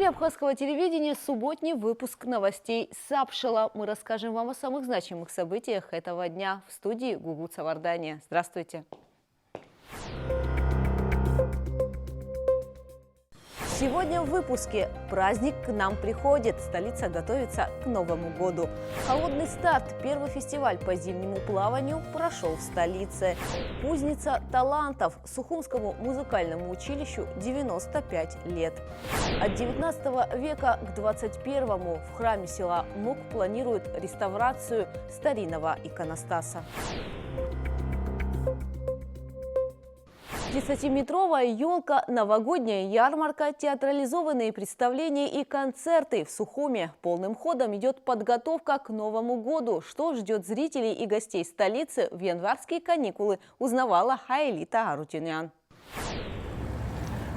абхазского телевидения субботний выпуск новостей Сапшила. Мы расскажем вам о самых значимых событиях этого дня. В студии Гугу Цавардания. Здравствуйте. Сегодня в выпуске. Праздник к нам приходит. Столица готовится к Новому году. Холодный старт. Первый фестиваль по зимнему плаванию прошел в столице. Кузница талантов. Сухумскому музыкальному училищу 95 лет. От 19 века к 21-му в храме села Мук планируют реставрацию старинного иконостаса. 30-метровая елка, новогодняя ярмарка, театрализованные представления и концерты в Сухуме. Полным ходом идет подготовка к Новому году. Что ждет зрителей и гостей столицы в январские каникулы, узнавала Хайлита Арутюнян.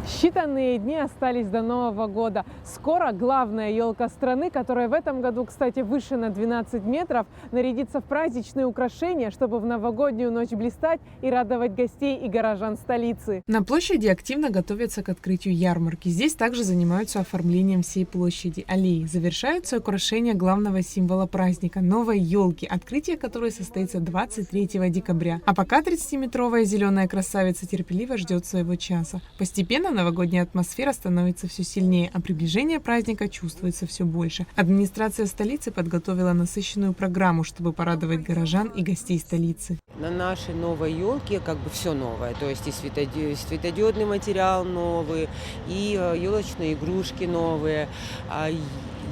Считанные дни остались до Нового года. Скоро главная елка страны, которая в этом году, кстати, выше на 12 метров, нарядится в праздничные украшения, чтобы в новогоднюю ночь блистать и радовать гостей и горожан столицы. На площади активно готовятся к открытию ярмарки. Здесь также занимаются оформлением всей площади, аллеи. Завершаются украшения главного символа праздника – новой елки, открытие которой состоится 23 декабря. А пока 30-метровая зеленая красавица терпеливо ждет своего часа. Постепенно новогодняя атмосфера становится все сильнее, а приближение праздника чувствуется все больше. Администрация столицы подготовила насыщенную программу, чтобы порадовать горожан и гостей столицы. На нашей новой елке как бы все новое, то есть и светодиодный материал новый, и елочные игрушки новые. А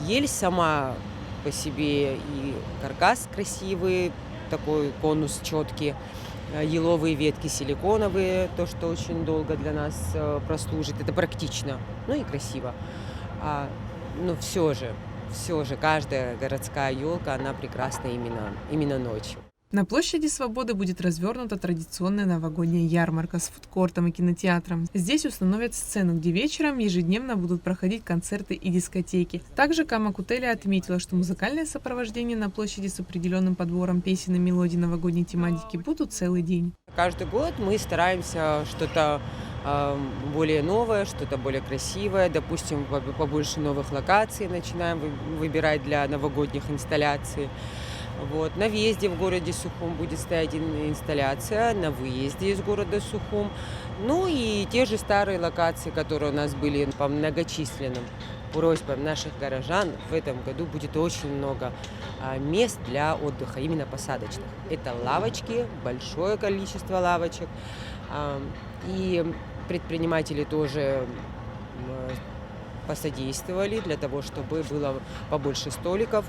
ель сама по себе и каркас красивый, такой конус четкий. Еловые ветки силиконовые, то, что очень долго для нас прослужит. Это практично, ну и красиво. Но все же, каждая городская елка, она прекрасна именно ночью. На площади Свободы будет развернута традиционная новогодняя ярмарка с фудкортом и кинотеатром. Здесь установят сцену, где вечером ежедневно будут проходить концерты и дискотеки. Также Кама Кутеля отметила, что музыкальное сопровождение на площади с определенным подбором песен и мелодий новогодней тематики будут целый день. Каждый год мы стараемся что-то более новое, что-то более красивое. Допустим, побольше новых локаций начинаем выбирать для новогодних инсталляций. Вот. На въезде в городе Сухум будет стоять инсталляция, на выезде из города Сухум. Ну и те же старые локации, которые у нас были по многочисленным просьбам наших горожан. В этом году будет очень много мест для отдыха, именно посадочных. Это лавочки, большое количество лавочек. И предприниматели тоже посодействовали для того, чтобы было побольше столиков,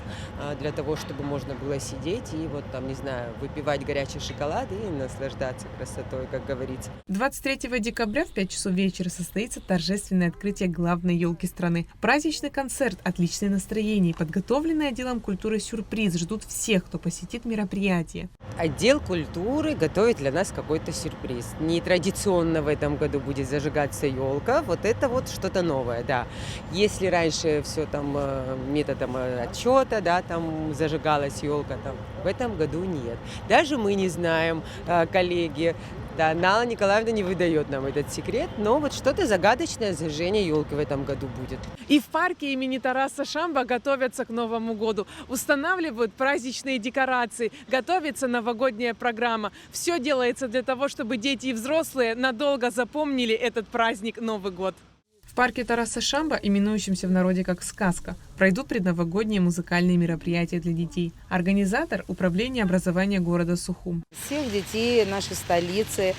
для того, чтобы можно было сидеть и вот там, не знаю, выпивать горячий шоколад и наслаждаться красотой, как говорится. 23 декабря в 5 часов вечера состоится торжественное открытие главной елки страны. Праздничный концерт, отличное настроение, подготовленный отделом культуры сюрприз ждут всех, кто посетит мероприятие. Отдел культуры готовит для нас какой-то сюрприз. Нетрадиционно в этом году будет зажигаться елка, вот это вот что-то новое, да. Если раньше все там методом отчета, да, там зажигалась елка, там в этом году нет. Даже мы не знаем, коллеги, да, Нала Николаевна не выдает нам этот секрет, но вот что-то загадочное зажжение елки в этом году будет. И в парке имени Тараса Шамба готовятся к Новому году. Устанавливают праздничные декорации, готовится новогодняя программа. Все делается для того, чтобы дети и взрослые надолго запомнили этот праздник Новый год. В парке Тараса Шамба, именующемся в народе как «Сказка», пройдут предновогодние музыкальные мероприятия для детей. Организатор – Управление образования города Сухум. Всех детей нашей столицы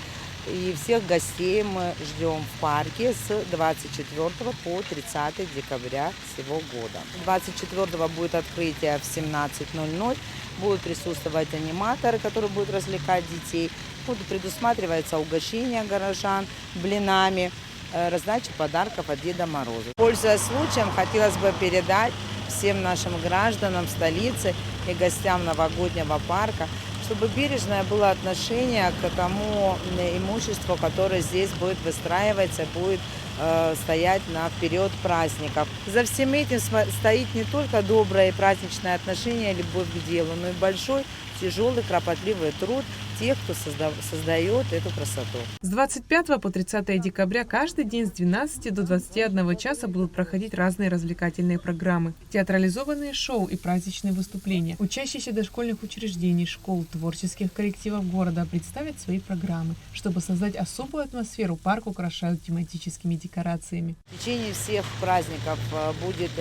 и всех гостей мы ждем в парке с 24 по 30 декабря всего года. 24 будет открытие в 17:00. Будут присутствовать аниматоры, которые будут развлекать детей. Предусматривается угощение горожан блинами, раздача подарков от Деда Мороза. Пользуясь случаем, хотелось бы передать всем нашим гражданам столицы и гостям новогоднего парка, чтобы бережное было отношение к тому имуществу, которое здесь будет выстраиваться, будет стоять на период праздников. За всем этим стоит не только доброе и праздничное отношение, любовь к делу, но и большой, тяжелый, кропотливый труд тех, кто создает эту красоту. С 25 по 30 декабря каждый день с 12 до 21 часа будут проходить разные развлекательные программы, театрализованные шоу и праздничные выступления. Учащиеся дошкольных учреждений, школ, творческих коллективов города представят свои программы. Чтобы создать особую атмосферу, парк украшают тематическими декорациями. В течение всех праздников будет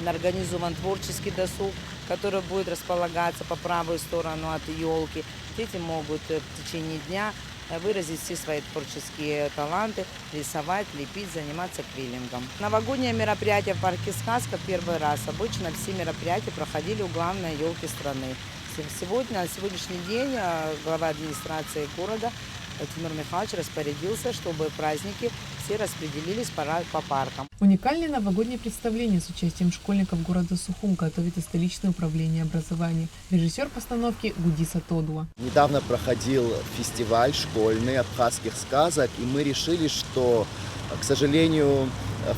организован творческий досуг, который будет располагаться по правую сторону от елки. Дети могут в течение дня выразить все свои творческие таланты, рисовать, лепить, заниматься квиллингом. Новогоднее мероприятие в парке «Сказка» первый раз. Обычно все мероприятия проходили у главной елки страны. На сегодняшний день глава администрации города Тимур Михайлович распорядился, чтобы праздники все распределились по паркам. Уникальное новогоднее представление с участием школьников города Сухум готовит и столичное управление образования. Режиссер постановки Гудиса Тодуа. Недавно проходил фестиваль школьный абхазских сказок, и мы решили, что, к сожалению,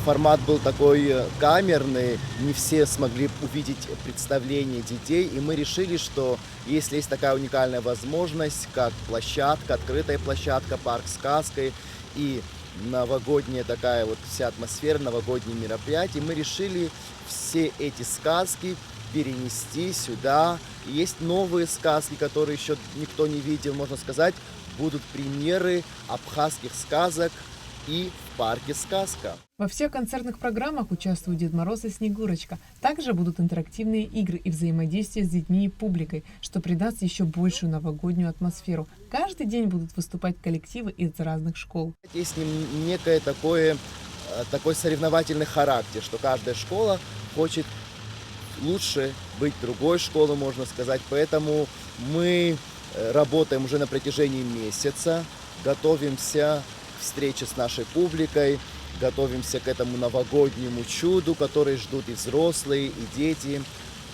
формат был такой камерный, не все смогли увидеть представление детей, и мы решили, что если есть такая уникальная возможность, как площадка, открытая площадка, парк сказкой и новогодняя такая вот вся атмосфера, новогодние мероприятия, мы решили все эти сказки перенести сюда. И есть новые сказки, которые еще никто не видел, можно сказать, будут премьеры абхазских сказок и в парке «Сказка». Во всех концертных программах участвуют Дед Мороз и Снегурочка. Также будут интерактивные игры и взаимодействие с детьми и публикой, что придаст еще большую новогоднюю атмосферу. Каждый день будут выступать коллективы из разных школ. Есть некое такой соревновательный характер, что каждая школа хочет лучше быть другой школой, можно сказать. Поэтому мы работаем уже на протяжении месяца, готовимся к встрече с нашей публикой, готовимся к этому новогоднему чуду, который ждут и взрослые, и дети.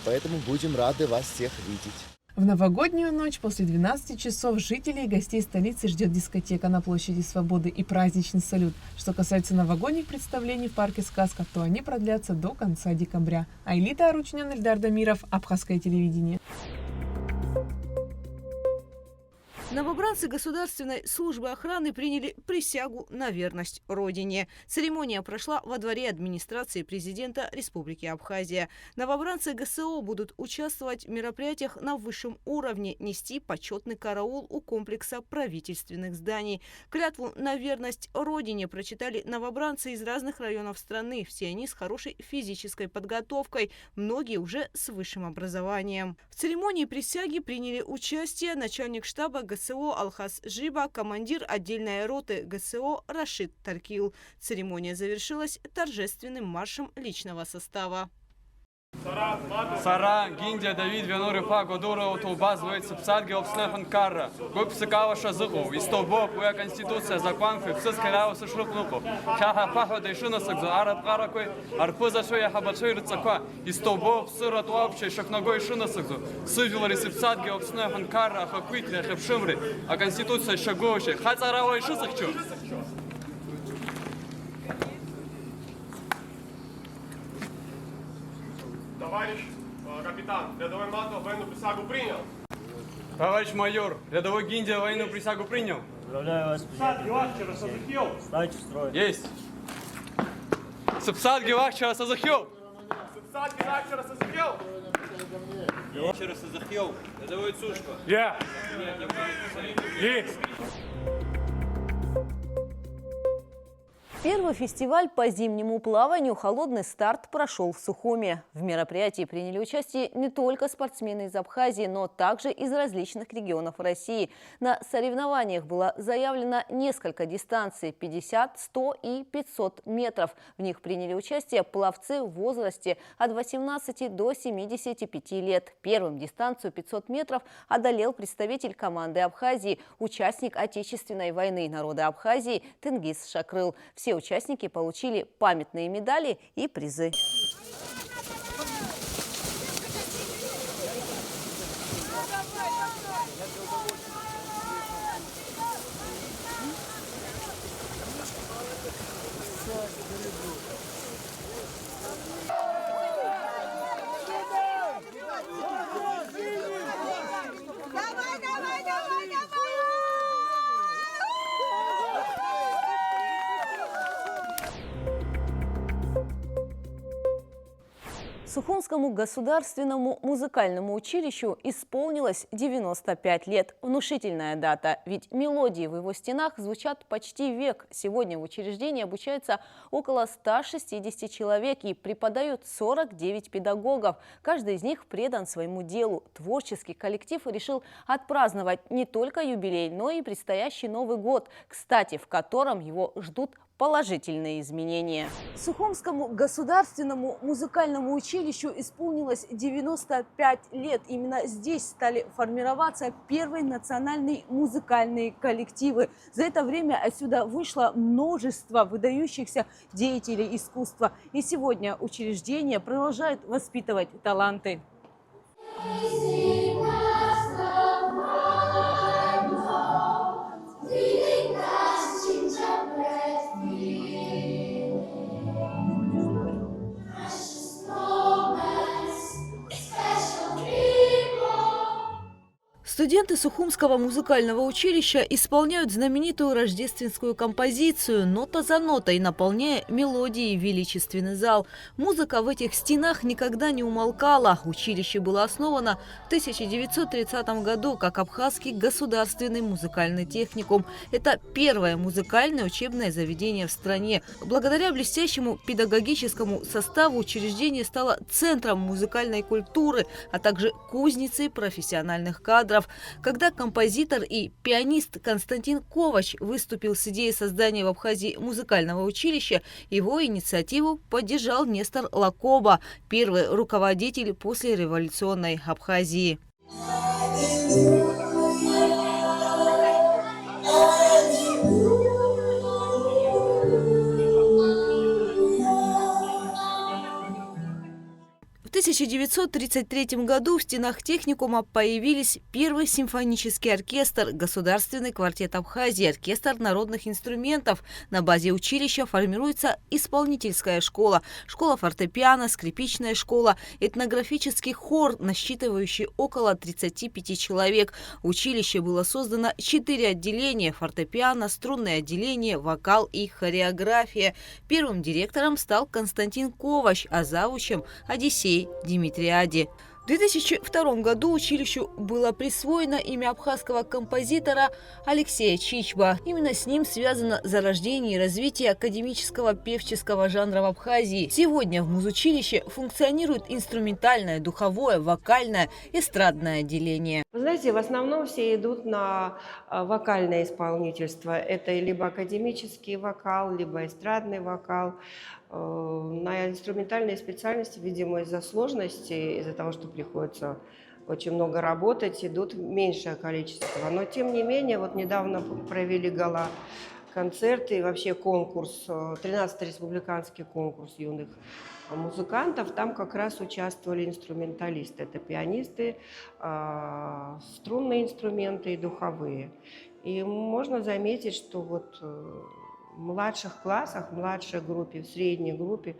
Поэтому будем рады вас всех видеть. В новогоднюю ночь после 12 часов жителей и гостей столицы ждет дискотека на площади Свободы и праздничный салют. Что касается новогодних представлений в парке «Сказка», то они продлятся до конца декабря. Айлита Аручнян, Эльдар Дамиров, Абхазское телевидение. Новобранцы Государственной службы охраны приняли присягу на верность Родине. Церемония прошла во дворе администрации президента Республики Абхазия. Новобранцы ГСО будут участвовать в мероприятиях на высшем уровне, нести почетный караул у комплекса правительственных зданий. Клятву на верность Родине прочитали новобранцы из разных районов страны. Все они с хорошей физической подготовкой, многие уже с высшим образованием. В церемонии присяги приняли участие начальник штаба ГСО Алхас Жиба, командир отдельной роты ГСО Рашид Таркил. Церемония завершилась торжественным маршем личного состава. Сара, Гиндия, Давид, Венурифа, Годура, Утулбаз, Войт, Сапсадги, Обснехан, Карра, Гуп, Сыкава, Шазыху, Истолбо, Пуя Конституция, Закон, Фипсис, Кайрау, Сышлыхнуку, Шаха, Пахва, Дайшина, Сакзу, Арат, Каракой, Арпуза, Шоя, Хабачой, Рыцаква, Истолбо, Сырат, Уапчай, Шахногой, Шина, Сакзу, Сывила, Ресипсадги, Обснехан, Карра, Хаквикля, Хепшимри, а Конституция, Шаговичи, Хацарава, Шисахчу. Товарищ капитан, рядовой Матов военную присягу принял. Товарищ майор, рядовой Гиндия военную присягу принял. Поздравляю вас. Ставьте в строй. Есть. Сапсад Гевахчара Сазахил. Сапсад Гевахчара Сазахил. Гевахчара Сазахил. Рядовой Цушка. Я. Есть. Первый фестиваль по зимнему плаванию «Холодный старт» прошел в Сухуме. В мероприятии приняли участие не только спортсмены из Абхазии, но также из различных регионов России. На соревнованиях было заявлено несколько дистанций – 50, 100 и 500 метров. В них приняли участие пловцы в возрасте от 18 до 75 лет. Первым дистанцию 500 метров одолел представитель команды Абхазии, участник Отечественной войны народа Абхазии Тенгиз Шакрыл. Все участники получили памятные медали и призы. Сухумскому государственному музыкальному училищу исполнилось 95 лет. Внушительная дата, ведь мелодии в его стенах звучат почти век. Сегодня в учреждении обучаются около 160 человек и преподают 49 педагогов. Каждый из них предан своему делу. Творческий коллектив решил отпраздновать не только юбилей, но и предстоящий Новый год, кстати, в котором его ждут положительные изменения. Сухумскому государственному музыкальному училищу исполнилось 95 лет. Именно здесь стали формироваться первые национальные музыкальные коллективы. За это время отсюда вышло множество выдающихся деятелей искусства. И сегодня учреждение продолжает воспитывать таланты. Студенты Сухумского музыкального училища исполняют знаменитую рождественскую композицию нота за нотой, наполняя мелодией величественный зал. Музыка в этих стенах никогда не умолкала. Училище было основано в 1930 году как Абхазский государственный музыкальный техникум. Это первое музыкальное учебное заведение в стране. Благодаря блестящему педагогическому составу учреждение стало центром музыкальной культуры, а также кузницей профессиональных кадров. Когда композитор и пианист Константин Ковач выступил с идеей создания в Абхазии музыкального училища, его инициативу поддержал Нестор Лакоба, первый руководитель послереволюционной Абхазии. В 1933 году в стенах техникума появились первый симфонический оркестр, государственный квартет Абхазии, оркестр народных инструментов. На базе училища формируется исполнительская школа, школа фортепиано, скрипичная школа, этнографический хор, насчитывающий около 35 человек. В училище было создано 4 отделения – фортепиано, струнное отделение, вокал и хореография. Первым директором стал Константин Ковач, а завучем – Одиссей Димитриади. В 2002 году училищу было присвоено имя абхазского композитора Алексея Чичба. Именно с ним связано зарождение и развитие академического певческого жанра в Абхазии. Сегодня в музучилище функционирует инструментальное, духовое, вокальное, эстрадное отделение. Вы знаете, в основном все идут на вокальное исполнительство. Это либо академический вокал, либо эстрадный вокал. На инструментальные специальности, видимо, из-за сложности, из-за того, что приходится очень много работать, идут меньшее количество. Но, тем не менее, вот недавно провели гала-концерты и вообще конкурс, 13-й республиканский конкурс юных музыкантов. Там как раз участвовали инструменталисты. Это пианисты, струнные инструменты и духовые. И можно заметить, что вот в младших классах, в младшей группе, в средней группе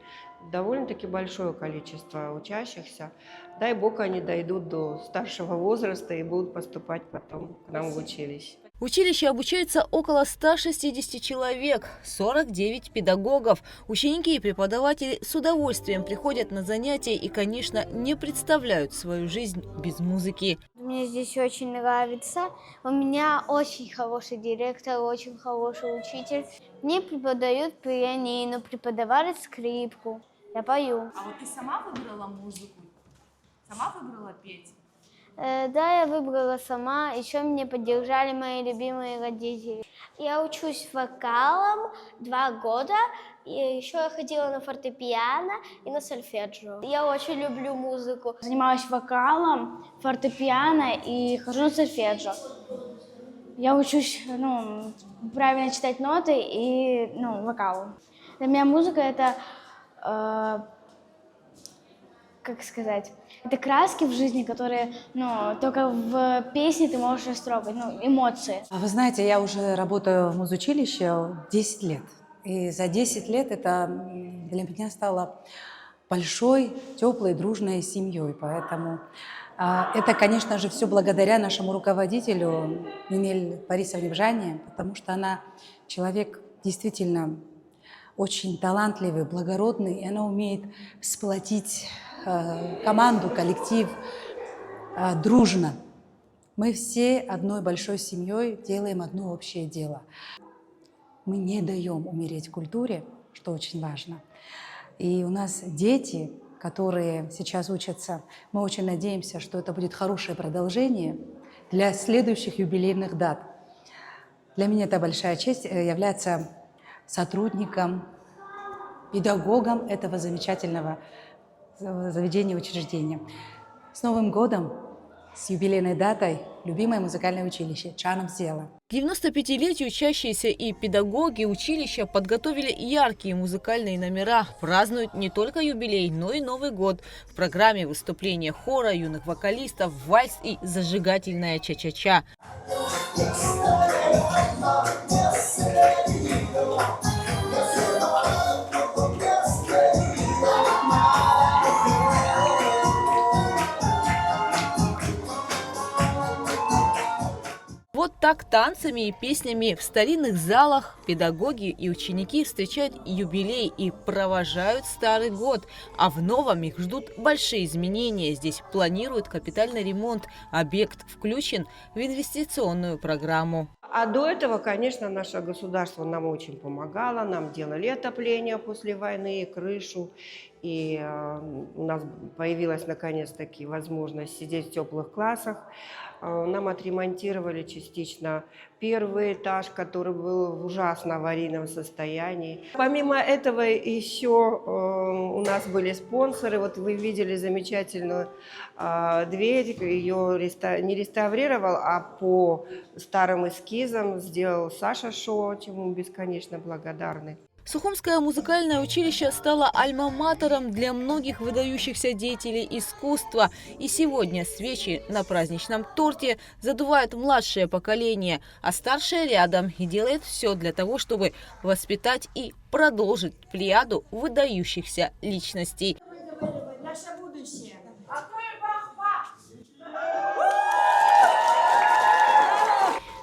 довольно-таки большое количество учащихся. Дай бог, они дойдут до старшего возраста и будут поступать потом к нам в училище. В училище обучается около 160 человек, 49 педагогов. Ученики и преподаватели с удовольствием приходят на занятия и, конечно, не представляют свою жизнь без музыки. Мне здесь очень нравится. У меня очень хороший директор, очень хороший учитель. Мне преподают пианино, преподавали скрипку. Я пою. А вот ты сама выбрала музыку? Сама выбрала петь? Да, я выбрала сама. Еще меня поддержали мои любимые родители. Я учусь вокалом 2 года. И еще я ходила на фортепиано и на сольфеджио. Я очень люблю музыку. Занимаюсь вокалом, фортепиано и хожу на сольфеджио. Я учусь правильно читать ноты и вокалу. Для меня музыка это, это краски в жизни, которые только в песне ты можешь растрогать, эмоции. Вы знаете, я уже работаю в музучилище 10 лет. И за 10 лет это для меня стало большой, теплой, дружной семьей. Поэтому это, конечно же, все благодаря нашему руководителю Нинель Борисовне Бжане, потому что она человек действительно очень талантливый, благородный, и она умеет сплотить команду, коллектив, дружно. Мы все одной большой семьей делаем одно общее дело. Мы не даем умереть культуре, что очень важно. И у нас дети, которые сейчас учатся, мы очень надеемся, что это будет хорошее продолжение для следующих юбилейных дат. Для меня это большая честь являться сотрудником, педагогом этого замечательного заведения, учреждения. С Новым годом, с юбилейной датой, любимое музыкальное училище «Чаном Села». К 95-летию учащиеся и педагоги училища подготовили яркие музыкальные номера. Празднуют не только юбилей, но и Новый год. В программе выступления хора, юных вокалистов, вальс и зажигательная ча-ча-ча. Вот так танцами и песнями в старинных залах педагоги и ученики встречают юбилей и провожают Старый год. А в новом их ждут большие изменения. Здесь планируют капитальный ремонт. Объект включен в инвестиционную программу. А до этого, конечно, наше государство нам очень помогало. Нам делали отопление после войны, крышу. И у нас появилась наконец-таки возможность сидеть в теплых классах. Нам отремонтировали частично первый этаж, который был в ужасно аварийном состоянии. Помимо этого еще у нас были спонсоры. Вот вы видели замечательную дверь. Ее не реставрировал, а по старым эскизам сделал Саша Шо, чему мы бесконечно благодарны. Сухумское музыкальное училище стало альма-матером для многих выдающихся деятелей искусства. И сегодня свечи на праздничном торте задувает младшее поколение, а старшее рядом и делает все для того, чтобы воспитать и продолжить плеяду выдающихся личностей. Наше будущее.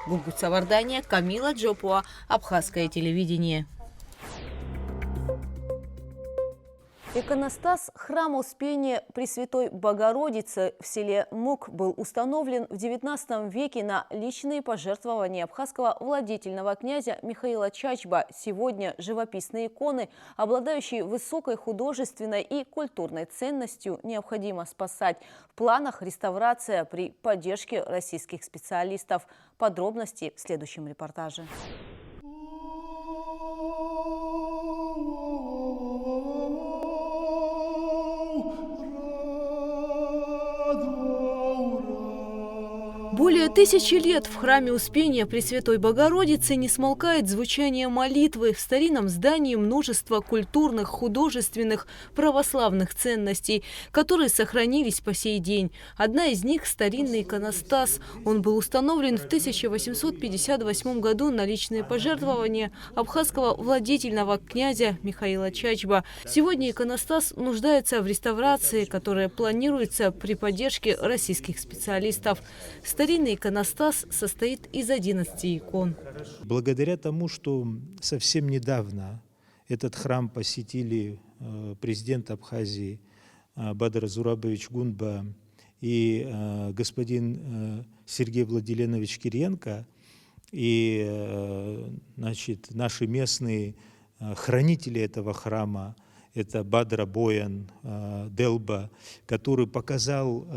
Гугут Савардания, Камила Джопуа, Абхазское телевидение. Иконостас храма Успения Пресвятой Богородицы в селе Мук был установлен в XIX веке на личные пожертвования абхазского владетельного князя Михаила Чачба. Сегодня живописные иконы, обладающие высокой художественной и культурной ценностью, необходимо спасать. В планах реставрация при поддержке российских специалистов. Подробности в следующем репортаже. Более 1000 лет в храме Успения Пресвятой Богородицы не смолкает звучание молитвы. В старинном здании множество культурных, художественных, православных ценностей, которые сохранились по сей день. Одна из них – старинный иконостас. Он был установлен в 1858 году на личные пожертвования абхазского владетельного князя Михаила Чачба. Сегодня иконостас нуждается в реставрации, которая планируется при поддержке российских специалистов. Старинный иконостас состоит из 11 икон. Благодаря тому, что совсем недавно этот храм посетили президент Абхазии Бадар Зурабович Гунба и господин Сергей Владиленович Кириенко, и наши местные хранители этого храма, это Бадра Боян Делба, который показал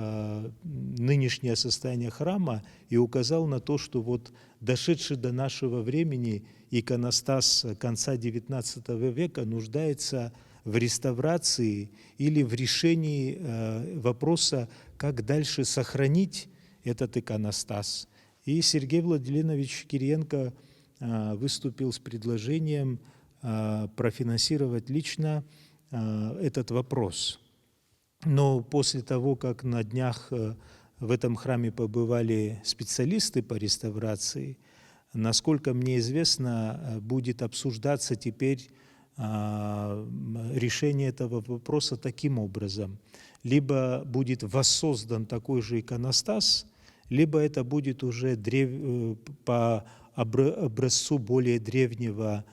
нынешнее состояние храма и указал на то, что вот дошедший до нашего времени иконостас конца XIX века нуждается в реставрации или в решении вопроса, как дальше сохранить этот иконостас. И Сергей Владиленович Кириенко выступил с предложением профинансировать лично этот вопрос. Но после того, как на днях в этом храме побывали специалисты по реставрации, насколько мне известно, будет обсуждаться теперь решение этого вопроса таким образом. Либо будет воссоздан такой же иконостас, либо это будет уже по образцу более древнего,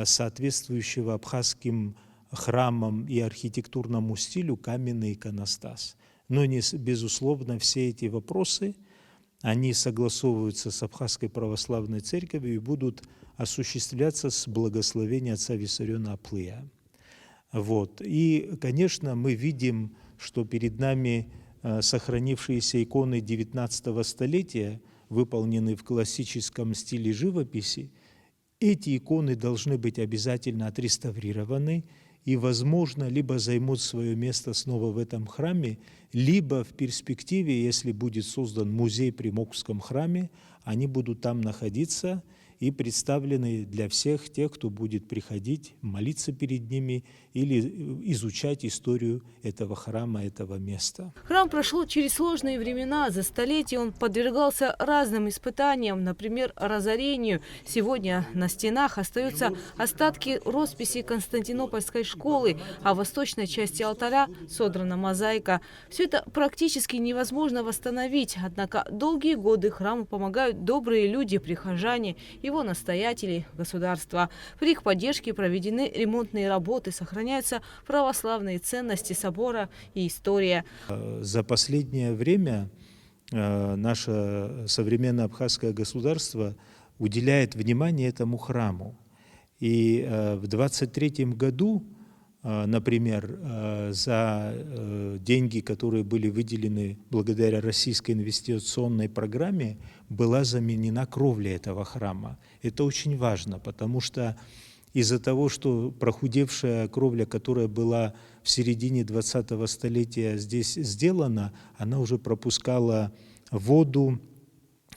соответствующего абхазским храмам и архитектурному стилю каменный иконостас. Но, безусловно, все эти вопросы, они согласовываются с Абхазской православной церковью и будут осуществляться с благословения отца Виссариона Аплыя. Вот. И, конечно, мы видим, что перед нами сохранившиеся иконы XIX столетия, выполненные в классическом стиле живописи. Эти иконы должны быть обязательно отреставрированы и, возможно, либо займут свое место снова в этом храме, либо в перспективе, если будет создан музей при Мокском храме, они будут там находиться и представлены для всех тех, кто будет приходить, молиться перед ними или изучать историю этого храма, этого места. Храм прошел через сложные времена. За столетия он подвергался разным испытаниям, например, разорению. Сегодня на стенах остаются остатки росписи Константинопольской школы, а в восточной части алтаря содрана мозаика. Все это практически невозможно восстановить, однако долгие годы храму помогают добрые люди, прихожане, его настоятели, государства. При их поддержке проведены ремонтные работы, сохраняются православные ценности собора и история. За последнее время наше современное абхазское государство уделяет внимание этому храму. И в 23 году, например, за деньги, которые были выделены благодаря российской инвестиционной программе, была заменена кровля этого храма. Это очень важно, потому что из-за того, что прохудевшая кровля, которая была в середине 20-го столетия здесь сделана, она уже пропускала воду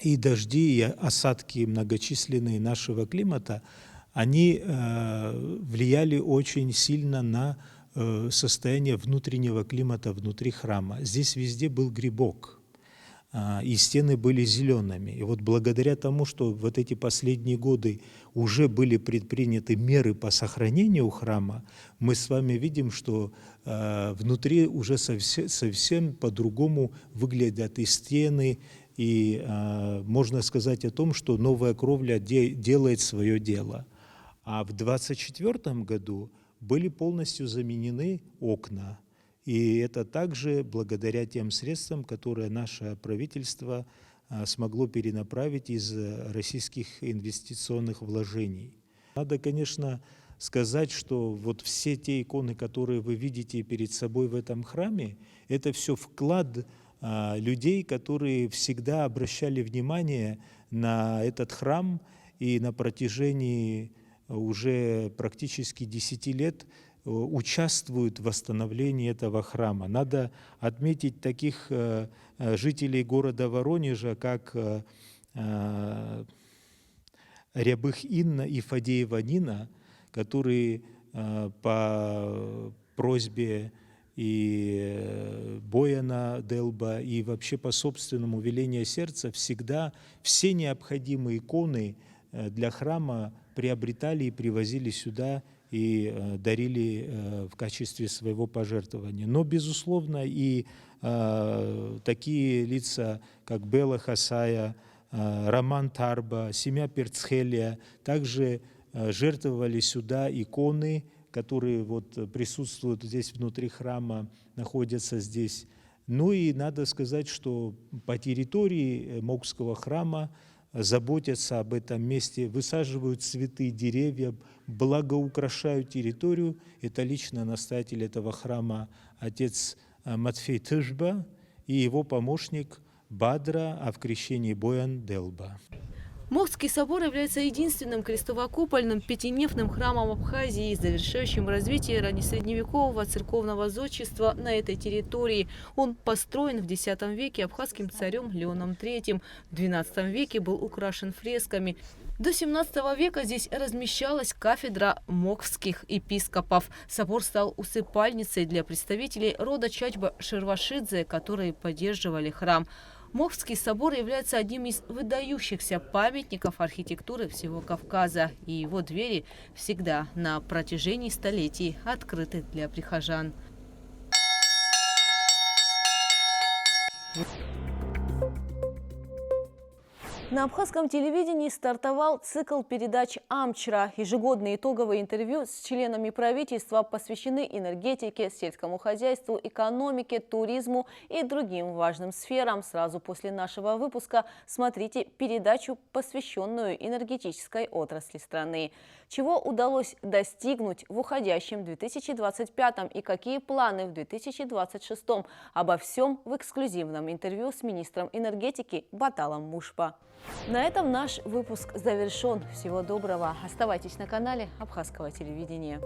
и дожди, и осадки многочисленные нашего климата, они влияли очень сильно на состояние внутреннего климата внутри храма. Здесь везде был грибок, и стены были зелеными. И вот благодаря тому, что вот эти последние годы уже были предприняты меры по сохранению храма, мы с вами видим, что внутри уже совсем по-другому выглядят и стены, и можно сказать о том, что новая кровля делает свое дело. А в 24 году были полностью заменены окна. И это также благодаря тем средствам, которые наше правительство смогло перенаправить из российских инвестиционных вложений. Надо, конечно, сказать, что вот все те иконы, которые вы видите перед собой в этом храме, это все вклад людей, которые всегда обращали внимание на этот храм и на протяжении уже практически 10 лет участвуют в восстановлении этого храма. Надо отметить таких жителей города Воронежа, как Рябых Инна и Фадеева Нина, которые по просьбе и Бояна Делба, и вообще по собственному велению сердца всегда все необходимые иконы для храма приобретали и привозили сюда и дарили в качестве своего пожертвования. Но, безусловно, и такие лица, как Бела Хасая, Роман Тарба, семья Перцхелия, также жертвовали сюда иконы, которые вот присутствуют здесь внутри храма, находятся здесь. Ну и надо сказать, что по территории Мокского храма заботятся об этом месте, высаживают цветы, деревья, благоукрашают территорию. Это лично настоятель этого храма отец Матфей Тышба и его помощник Бадра, а в крещении Боян Делба. Мокский собор является единственным крестовокупольным пятинефным храмом Абхазии, завершающим развитие раннесредневекового церковного зодчества на этой территории. Он построен в X веке абхазским царем Леоном III. В XII веке был украшен фресками. До XVII века здесь размещалась кафедра мокских епископов. Собор стал усыпальницей для представителей рода Чачба Шервашидзе, которые поддерживали храм. Мокский собор является одним из выдающихся памятников архитектуры всего Кавказа, и его двери всегда на протяжении столетий открыты для прихожан. На абхазском телевидении стартовал цикл передач «Амчра». Ежегодные итоговые интервью с членами правительства посвящены энергетике, сельскому хозяйству, экономике, туризму и другим важным сферам. Сразу после нашего выпуска смотрите передачу, посвященную энергетической отрасли страны. Чего удалось достигнуть в уходящем 2025 и какие планы в 2026? Обо всем в эксклюзивном интервью с министром энергетики Баталом Мушпа. На этом наш выпуск завершен. Всего доброго. Оставайтесь на канале Абхазского телевидения.